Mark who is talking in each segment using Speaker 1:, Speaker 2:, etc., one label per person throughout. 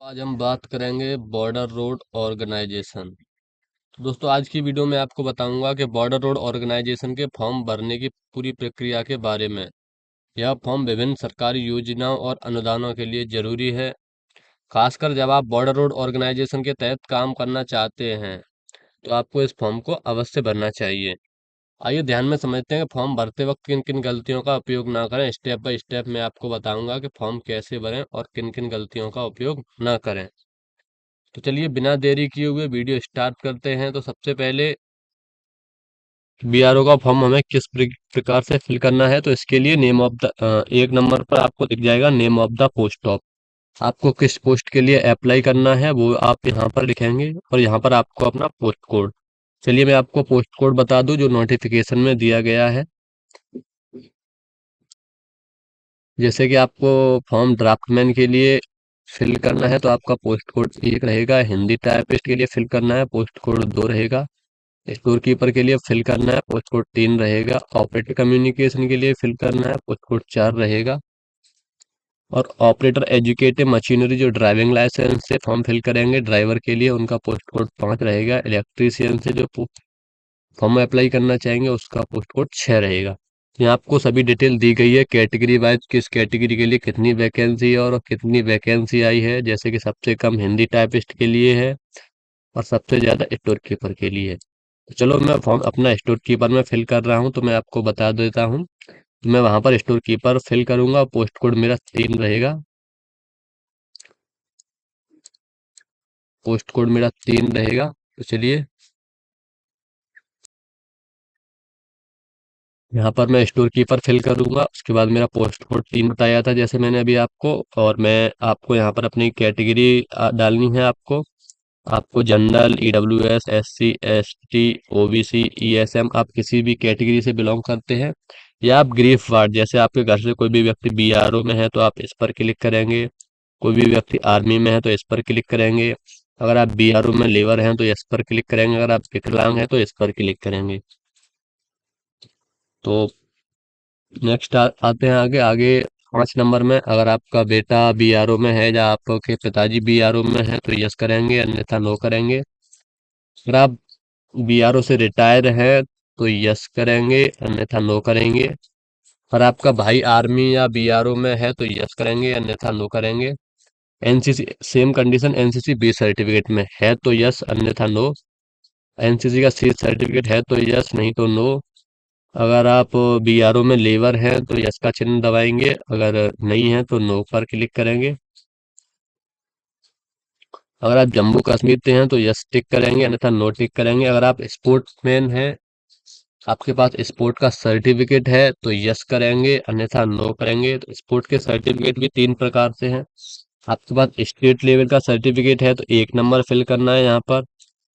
Speaker 1: आज हम बात करेंगे बॉर्डर रोड ऑर्गेनाइजेशन। तो दोस्तों, आज की वीडियो में आपको बताऊंगा कि बॉर्डर रोड ऑर्गेनाइजेशन के फॉर्म भरने की पूरी प्रक्रिया के बारे में। यह फॉर्म विभिन्न सरकारी योजनाओं और अनुदानों के लिए जरूरी है, खासकर जब आप बॉर्डर रोड ऑर्गेनाइजेशन के तहत काम करना चाहते हैं। तो आपको इस फॉर्म को अवश्य भरना चाहिए। आइए ध्यान में समझते हैं कि फॉर्म भरते वक्त किन किन गलतियों का उपयोग ना करें। स्टेप बाय स्टेप मैं आपको बताऊंगा कि फॉर्म कैसे भरें और किन किन गलतियों का उपयोग ना करें। तो चलिए बिना देरी किए हुए वीडियो स्टार्ट करते हैं। तो सबसे पहले बीआरओ का फॉर्म हमें किस प्रकार से फिल करना है, तो इसके लिए नेम ऑफ द एक नंबर पर आपको दिख जाएगा name of the post of. आपको किस पोस्ट के लिए अप्लाई करना है वो आप यहाँ पर लिखेंगे और यहाँ पर आपको अपना पोस्ट कोड। चलिए मैं आपको पोस्ट कोड बता दूं जो नोटिफिकेशन में दिया गया है। जैसे कि आपको फॉर्म ड्राफ्टमैन के लिए फिल करना है तो आपका पोस्ट कोड 1 रहेगा। हिंदी टाइपिस्ट के लिए फिल करना है पोस्ट कोड 2 रहेगा। स्टोर कीपर के लिए फिल करना है पोस्ट कोड 3 रहेगा। ऑपरेटर कम्युनिकेशन के लिए फिल करना है पोस्ट कोड 4 रहेगा। और ऑपरेटर एजुकेटिव मशीनरी जो ड्राइविंग लाइसेंस से फॉर्म फिल करेंगे ड्राइवर के लिए, उनका पोस्ट कोड 5 रहेगा। इलेक्ट्रीशियन से जो फॉर्म अप्लाई करना चाहेंगे उसका पोस्ट कोड 6 रहेगा। यहाँ आपको सभी डिटेल दी गई है कैटेगरी वाइज, किस कैटेगरी के लिए कितनी वैकेंसी है और कितनी वैकेंसी आई है। जैसे कि सबसे कम हिंदी टाइपिस्ट के लिए है और सबसे ज़्यादा स्टोर कीपर के लिए है। तो चलो मैं फॉर्म अपना स्टोर कीपर में फिल कर रहा हूँ तो मैं आपको बता देता हूँ। तो मैं वहाँ पर स्टोर कीपर फिल करूँगा। पोस्ट कोड मेरा 3 रहेगा। पोस्ट कोड मेरा 3 रहेगा। तो चलिए यहाँ पर मैं स्टोर कीपर फिल करूँगा। उसके बाद मेरा पोस्ट कोड 3 बताया था जैसे मैंने अभी आपको। और मैं आपको यहाँ पर अपनी कैटेगरी डालनी है। आपको general, EWS, SC, ST, OBC, ESM, आप किसी भी कैटेगरी से बिलोंग करते हैं, या आप ग्रीफ वार्ड, जैसे आपके घर से कोई भी व्यक्ति बीआरओ में है तो आप इस पर क्लिक करेंगे। कोई भी व्यक्ति आर्मी में है तो इस पर क्लिक करेंगे। अगर आप बीआरओ में लेबर हैं तो इस पर क्लिक करेंगे। अगर आप विकलांग हैं तो इस पर क्लिक करेंगे। तो नेक्स्ट आते हैं आगे आगे। 5 नंबर में अगर आपका बेटा बीआरओ में है या आपके पिताजी बीआरओ में है तो यस करेंगे, अन्यथा नो करेंगे। अगर आप बीआरओ से रिटायर है तो यस करेंगे, अन्यथा नो करेंगे। और आपका भाई आर्मी या बीआरओ में है तो यस करेंगे, अन्यथा नो करेंगे। NCC same condition, NCC B certificate में है तो यस, अन्यथा नो। एनसीसी का सी सर्टिफिकेट है तो यस, नहीं तो नो। अगर आप बीआरओ में लेबर हैं तो यस का चिन्ह दबाएंगे, अगर नहीं है तो नो पर क्लिक करेंगे। अगर आप जम्मू कश्मीर से हैं तो यस टिक करेंगे, अन्यथा नो टिक करेंगे। अगर आप स्पोर्ट्समैन हैं, आपके पास स्पोर्ट का सर्टिफिकेट है तो यस करेंगे, अन्यथा नो करेंगे। तो स्पोर्ट के सर्टिफिकेट भी 3 प्रकार से हैं। आपके पास स्टेट लेवल का सर्टिफिकेट है तो 1 नंबर फिल करना है यहाँ पर।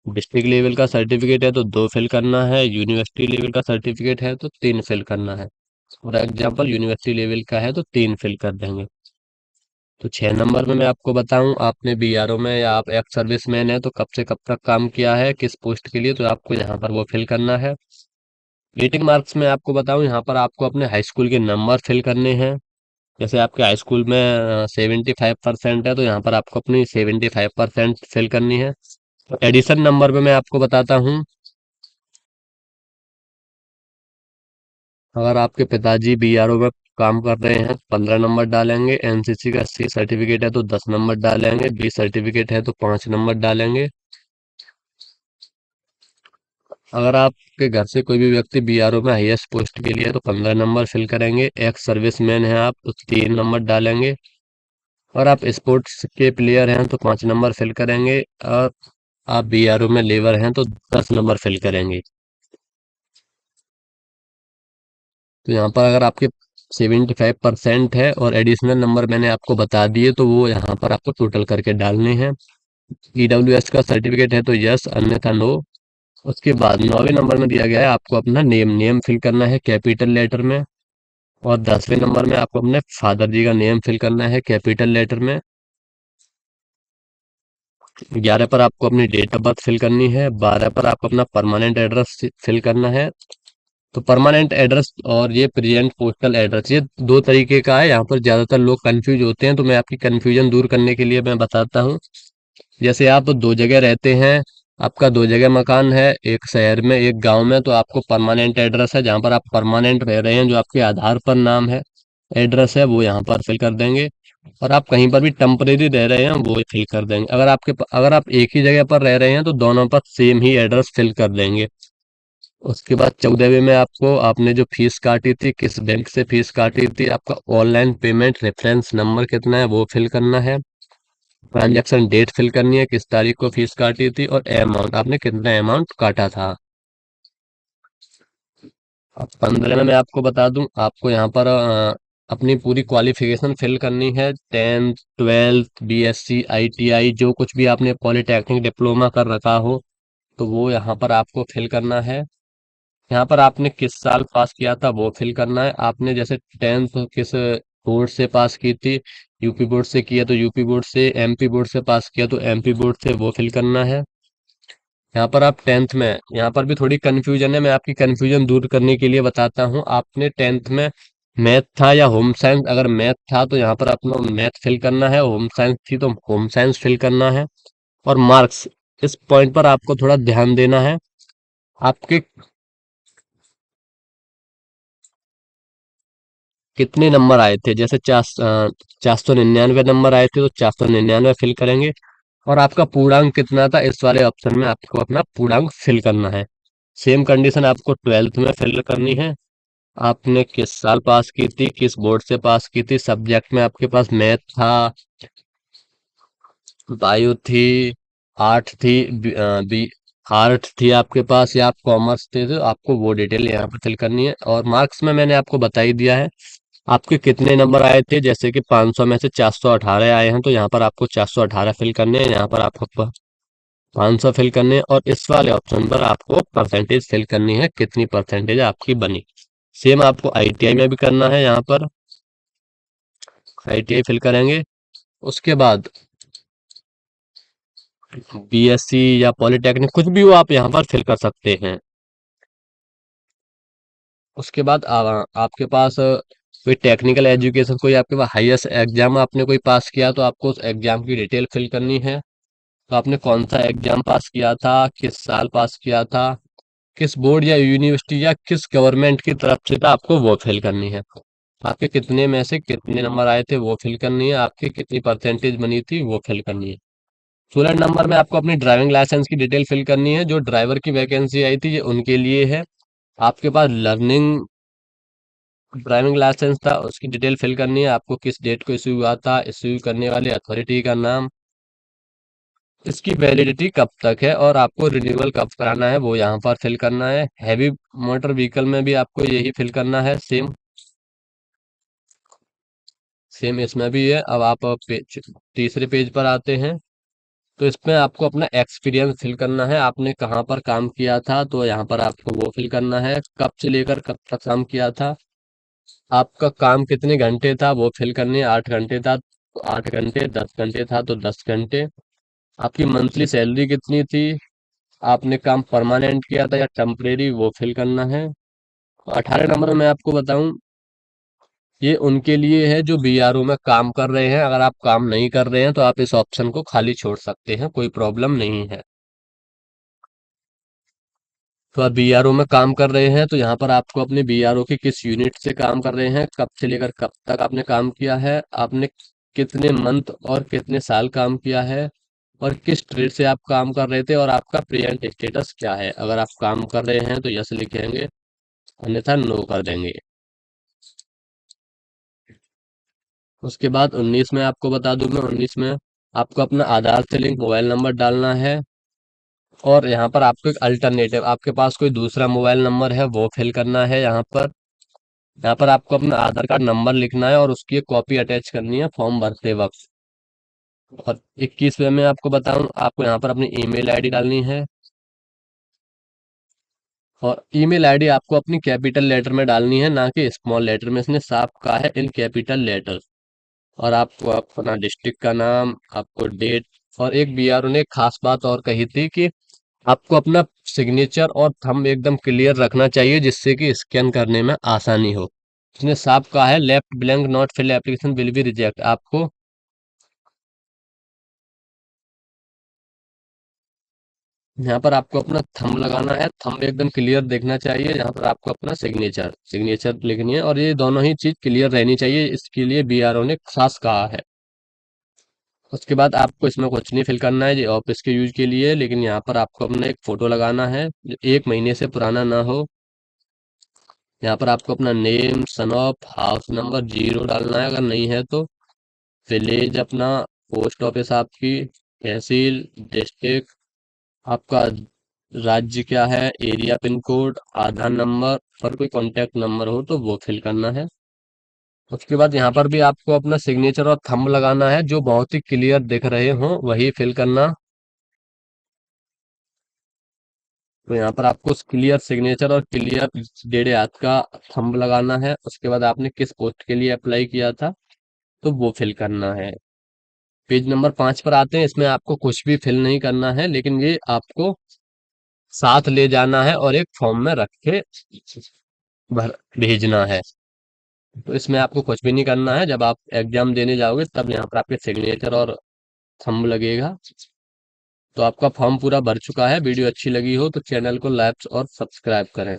Speaker 1: डिस्ट्रिक्ट लेवल का सर्टिफिकेट है तो 2 फिल करना है। यूनिवर्सिटी लेवल का सर्टिफिकेट है तो 3 फिल करना है। फॉर एग्जाम्पल यूनिवर्सिटी लेवल का है तो 3 फिल कर देंगे। तो 6 नंबर में मैं आपको बताऊं, आपने बीआरओ में या आप एक्स सर्विसमैन है तो कब से कब तक काम किया है, किस पोस्ट के लिए, तो आपको यहाँ पर वो फिल करना है। रेटिंग मार्क्स में आपको बताऊं, यहाँ पर आपको अपने हाई स्कूल के नंबर फिल करने हैं। जैसे आपके हाई स्कूल में 75% है तो यहाँ पर आपको अपनी 75% फिल करनी है। तो एडिशन नंबर में मैं आपको बताता हूँ, अगर आपके पिताजी बीआरओ में काम कर रहे हैं तो 15 नंबर डालेंगे। एनसीसी का सी सर्टिफिकेट है तो 10 नंबर डालेंगे। बी सर्टिफिकेट है तो 5 नंबर डालेंगे। अगर आपके घर से कोई भी व्यक्ति बीआरओ में हाईएस्ट पोस्ट के लिए है तो 15 नंबर फिल करेंगे। एक्स सर्विसमैन है आप तो 3 नंबर डालेंगे। और आप स्पोर्ट्स के प्लेयर हैं तो 5 नंबर फिल करेंगे। और आप बीआरओ में लेबर हैं तो 10 नंबर फिल करेंगे। तो यहाँ पर अगर आपके 75% है और एडिशनल नंबर मैंने आपको बता दिए तो वो यहाँ पर आपको टोटल करके डालने हैं। ईडब्ल्यूएस का सर्टिफिकेट है तो यस, अन्यथा नो। उसके बाद 9वें नंबर में दिया गया है आपको अपना नेम नेम फिल करना है कैपिटल लेटर में। और 10वें नंबर में आपको अपने फादर जी का नेम फिल करना है कैपिटल लेटर में। 11 पर आपको अपनी डेट ऑफ बर्थ फिल करनी है। 12 पर आपको अपना परमानेंट एड्रेस फिल करना है। तो परमानेंट एड्रेस और ये प्रेजेंट पोस्टल एड्रेस, ये दो तरीके का है। यहाँ पर ज्यादातर लोग कंफ्यूज होते हैं, तो मैं आपकी कंफ्यूजन दूर करने के लिए मैं बताता हूँ। जैसे आप दो जगह रहते हैं, आपका दो जगह मकान है, एक शहर में एक गांव में, तो आपको परमानेंट एड्रेस है जहाँ पर आप परमानेंट रह रहे हैं, जो आपके आधार पर नाम है, एड्रेस है, वो यहाँ पर फिल कर देंगे। और आप कहीं पर भी टेम्परेरी रह रहे हैं वो फिल कर देंगे। अगर आप एक ही जगह पर रह रहे हैं तो दोनों पर सेम ही एड्रेस फिल कर देंगे। उसके बाद 14वें में आपको, आपने जो फीस काटी थी, किस बैंक से फीस काटी थी, आपका ऑनलाइन पेमेंट रेफरेंस नंबर कितना है वो फिल करना है। ट्रांजैक्शन डेट फिल करनी है, किस तारीख को फीस काटी थी, और अमाउंट, आपने कितना अमाउंट काटा था। अब 15 में मैं आपको बता दूं, आपको यहाँ पर अपनी पूरी क्वालिफिकेशन फिल करनी है। 10th 12th BSc ITI जो कुछ भी आपने पॉलिटेक्निक डिप्लोमा कर रखा हो, तो वो यहाँ पर आपको फिल करना है। यहाँ पर आपने किस साल पास किया था वो फिल करना है। आपने जैसे 10th किस बोर्ड से पास की थी, यूपी बोर्ड से किया तो यूपी बोर्ड से, एमपी बोर्ड से पास किया तो एमपी बोर्ड से, वो फिल करना है। यहाँ पर आप 10th में, यहाँ पर भी थोड़ी कंफ्यूजन है, मैं आपकी कंफ्यूजन दूर करने के लिए बताता हूँ। आपने 10th में मैथ था या होम साइंस, अगर मैथ था तो यहाँ पर अपना मैथ फिल करना है, होम साइंस थी तो होम साइंस फिल करना है। और मार्क्स, इस पॉइंट पर आपको थोड़ा ध्यान देना है। आपके कितने नंबर आए थे, जैसे 499 नंबर आए थे तो 499 फिल करेंगे। और आपका पूर्णांक कितना था, इस वाले ऑप्शन में आपको अपना पूर्णांक फिल करना है। सेम कंडीशन आपको 12th में फिल करनी है। आपने किस साल पास की थी, किस बोर्ड से पास की थी, सब्जेक्ट में आपके पास मैथ था, बायो थी, आर्ट थी, बी आर्ट थी आपके पास, या आप कॉमर्स थे, तो आपको वो डिटेल यहाँ पे फिल करनी है। और मार्क्स में मैंने आपको बता ही दिया है आपके कितने नंबर आए थे। जैसे कि 500 में से 418 आए हैं, तो यहाँ पर आपको 418 फिल करने हैं। यहाँ पर आपको 500 फिल करने हैं, और इस वाले ऑप्शन पर आपको परसेंटेज फिल करनी है, कितनी परसेंटेज आपकी बनी। सेम आपको आईटीआई में भी करना है। यहाँ पर आईटीआई फिल करेंगे। उसके बाद बीएससी या पॉलिटेक्निक कुछ भी हो आप यहाँ पर फिल कर सकते हैं। उसके बाद आपके पास कोई टेक्निकल एजुकेशन, कोई आपके पास हाईएस्ट एग्जाम आपने कोई पास किया, तो आपको उस एग्जाम की डिटेल फिल करनी है। तो आपने कौन सा एग्जाम पास किया था, किस साल पास किया था, किस बोर्ड या यूनिवर्सिटी या किस गवर्नमेंट की तरफ से था, आपको वो फिल करनी है। आपके कितने में से कितने नंबर आए थे वो फिल करनी है। आपकी कितनी परसेंटेज बनी थी वो फिल करनी है। 16 नंबर में आपको अपनी ड्राइविंग लाइसेंस की डिटेल फिल करनी है। जो ड्राइवर की वैकेंसी आई थी ये उनके लिए है। आपके पास लर्निंग ड्राइविंग लाइसेंस था, उसकी डिटेल फिल करनी है। आपको किस डेट को इश्यू हुआ था, इश्यू करने वाली अथॉरिटी का नाम, इसकी वैलिडिटी कब तक है, और आपको रिन्यूअल कब कराना है वो यहाँ पर फिल करना है। हैवी मोटर व्हीकल में भी आपको यही फिल करना है। सेम सेम इसमें भी है। अब आप तीसरे पेज पर आते हैं, तो इसमें आपको अपना एक्सपीरियंस फिल करना है। आपने कहाँ पर काम किया था, तो यहाँ पर आपको वो फिल करना है। कब से लेकर कब तक काम किया था, आपका काम कितने घंटे था वो फिल करनी है। 8 घंटे था तो 8 घंटे, 10 घंटे था तो 10 घंटे। आपकी मंथली सैलरी कितनी थी, आपने काम परमानेंट किया था या टेम्परेरी, वो फिल करना है। 18 नंबर में मैं आपको बताऊं, ये उनके लिए है जो बीआरओ में काम कर रहे हैं। अगर आप काम नहीं कर रहे हैं तो आप इस ऑप्शन को खाली छोड़ सकते हैं, कोई प्रॉब्लम नहीं है। तो आप बीआरओ में काम कर रहे हैं, तो यहाँ पर आपको अपने बीआरओ के किस यूनिट से काम कर रहे हैं, कब से लेकर कब तक आपने काम किया है, आपने कितने मंथ और कितने साल काम किया है, और किस ट्रेड से आप काम कर रहे थे, और आपका प्रेजेंट स्टेटस क्या है। अगर आप काम कर रहे हैं तो यस लिखेंगे, अन्यथा नो कर देंगे। उसके बाद 19 में आपको बता दूं मैं, 19 में आपको अपना आधार से लिंक मोबाइल नंबर डालना है। और यहाँ पर आपको एक अल्टरनेटिव, आपके पास कोई दूसरा मोबाइल नंबर है वो फिल करना है। यहाँ पर आपको अपना आधार कार्ड नंबर लिखना है और उसकी एक कॉपी अटैच करनी है फॉर्म भरते वक्त। और 21वें में आपको बताऊं, आपको यहाँ पर अपनी ईमेल आईडी डालनी है। और ईमेल आईडी आपको अपनी कैपिटल लेटर में डालनी है, ना कि स्मॉल लेटर में। इसने साफ कहा है इन कैपिटल लेटर। और आपको अपना डिस्ट्रिक्ट का नाम, आपको डेट, और एक बीआरओ ने एक खास बात और कही थी कि आपको अपना सिग्नेचर और थंब एकदम क्लियर रखना चाहिए जिससे कि स्कैन करने में आसानी हो। इसने साफ कहा है left blank not fill application will be reject. आपको यहाँ पर आपको अपना थंब लगाना है, थंब एकदम क्लियर देखना चाहिए। यहाँ पर आपको अपना सिग्नेचर सिग्नेचर लिखनी है और ये दोनों ही चीज क्लियर रहनी चाहिए, इसके लिए बीआरओ ने खास कहा है। उसके बाद आपको इसमें कुछ नहीं फिल करना है, ये ऑफिस के यूज के लिए है, लेकिन यहाँ पर आपको अपना एक फोटो लगाना है जो 1 महीने से पुराना ना हो। यहाँ पर आपको अपना name, son of, house number 0 डालना है अगर नहीं है तो, विलेज अपना, पोस्ट ऑफिस आपकी, तहसील, डिस्ट्रिक्ट, आपका राज्य क्या है, एरिया पिन कोड, आधार नंबर और कोई कॉन्टेक्ट नंबर हो तो वो फिल करना है। उसके बाद यहाँ पर भी आपको अपना सिग्नेचर और थंब लगाना है, जो बहुत ही क्लियर दिख रहे हो वही फिल करना। तो यहाँ पर आपको क्लियर सिग्नेचर और क्लियर डेढ़ हाथ का थंब लगाना है। उसके बाद आपने किस पोस्ट के लिए अप्लाई किया था तो वो फिल करना है। पेज नंबर 5 पर आते हैं, इसमें आपको कुछ भी फिल नहीं करना है, लेकिन ये आपको साथ ले जाना है और एक फॉर्म में रख के भर भेजना है। तो इसमें आपको कुछ भी नहीं करना है, जब आप एग्जाम देने जाओगे तब यहाँ पर आपके सिग्नेचर और थंब लगेगा। तो आपका फॉर्म पूरा भर चुका है। वीडियो अच्छी लगी हो तो चैनल को लाइक और सब्सक्राइब करें।